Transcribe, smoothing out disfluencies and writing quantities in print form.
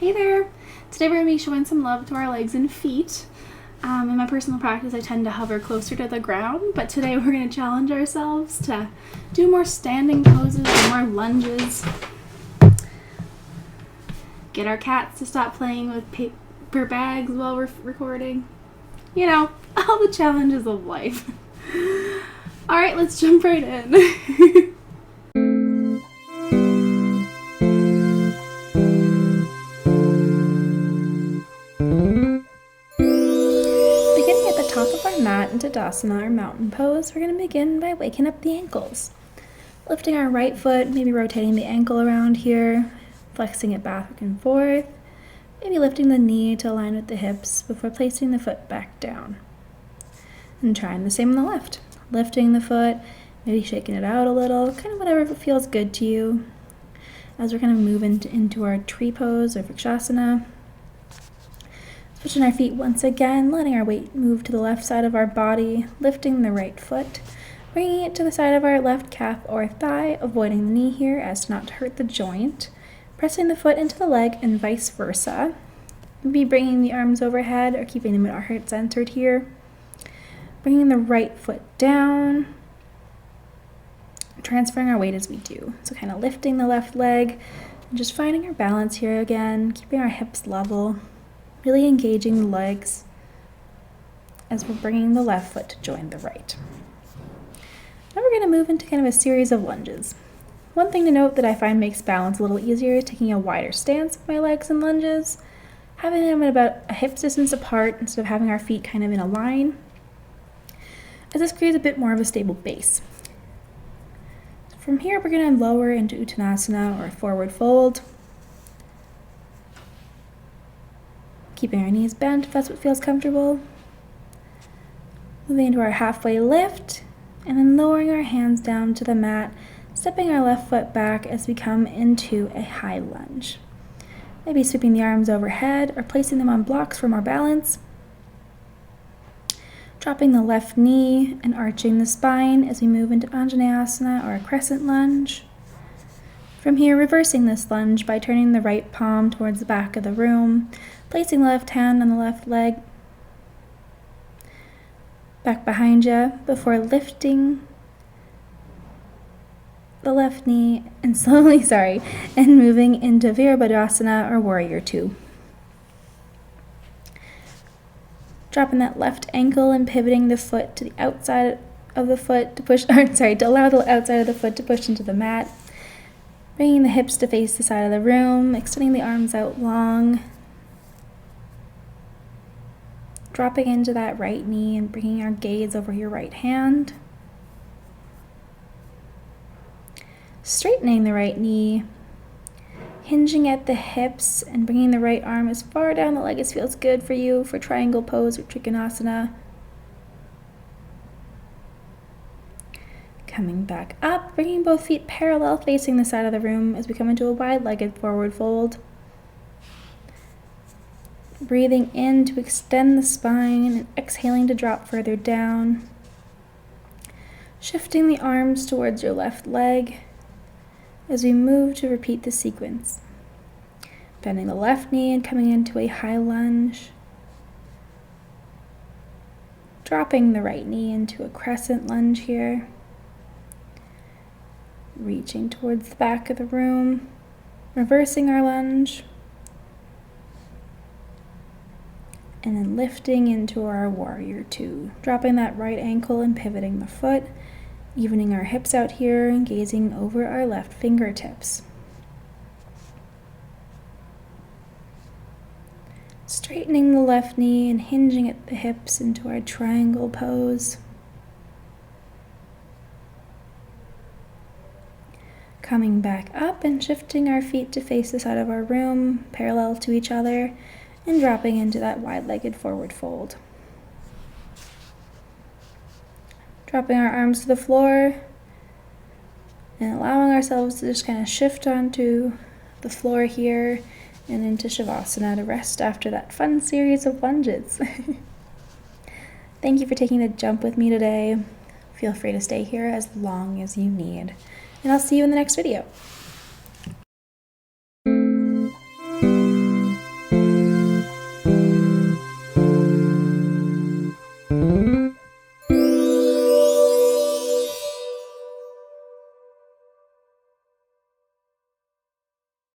Hey there! Today we're going to be showing some love to our legs and feet. In my personal practice, I tend to hover closer to the ground, but today we're going to challenge ourselves to do more standing poses and more lunges. Get our cats to stop playing with paper bags while we're recording. You know, all the challenges of life. Alright, let's jump right in. Top of our mat into Tadasana or mountain pose, we're going to begin by waking up the ankles. Lifting our right foot, maybe rotating the ankle around here, flexing it back and forth, maybe lifting the knee to align with the hips before placing the foot back down. And trying the same on the left. Lifting the foot, maybe shaking it out a little, kind of whatever feels good to you. As we're going to move into our tree pose or Vrikshasana. Switching our feet once again, letting our weight move to the left side of our body, lifting the right foot, bringing it to the side of our left calf or thigh, avoiding the knee here as to not hurt the joint, pressing the foot into the leg and vice versa. Maybe bringing the arms overhead or keeping them at our heart centered here. Bringing the right foot down, transferring our weight as we do. So kind of lifting the left leg and just finding our balance here again, keeping our hips level. Really engaging the legs as we're bringing the left foot to join the right. Now we're going to move into kind of a series of lunges. One thing to note that I find makes balance a little easier is taking a wider stance with my legs in lunges, having them at about a hip's distance apart instead of having our feet kind of in a line, as this creates a bit more of a stable base. So from here, we're going to lower into Uttanasana or forward fold. Keeping our knees bent if that's what feels comfortable. Moving into our halfway lift, and then lowering our hands down to the mat, stepping our left foot back as we come into a high lunge. Maybe sweeping the arms overhead or placing them on blocks for more balance. Dropping the left knee and arching the spine as we move into Anjaneyasana or a crescent lunge. From here, reversing this lunge by turning the right palm towards the back of the room, placing the left hand on the left leg, back behind you, before lifting the left knee and slowly, and moving into Virabhadrasana or Warrior Two. Dropping that left ankle and pivoting the foot to the outside of the foot to push, to allow the outside of the foot to push into the mat. Bringing the hips to face the side of the room, extending the arms out long. Dropping into that right knee and bringing our gaze over your right hand. Straightening the right knee. Hinging at the hips and bringing the right arm as far down the leg as feels good for you for triangle pose or Trikonasana. Coming back up, bringing both feet parallel facing the side of the room as we come into a wide-legged forward fold. Breathing in to extend the spine and exhaling to drop further down. Shifting the arms towards your left leg as we move to repeat the sequence. Bending the left knee and coming into a high lunge. Dropping the right knee into a crescent lunge here. Reaching towards the back of the room, reversing our lunge, and then lifting into our Warrior Two, dropping that right ankle and pivoting the foot, evening our hips out here and gazing over our left fingertips. Straightening the left knee and hinging at the hips into our triangle pose. Coming back up and shifting our feet to face the side of our room, parallel to each other, and dropping into that wide-legged forward fold. Dropping our arms to the floor and allowing ourselves to just kind of shift onto the floor here and into Shavasana to rest after that fun series of lunges. Thank you for taking the jump with me today. Feel free to stay here as long as you need. And I'll see you in the next video.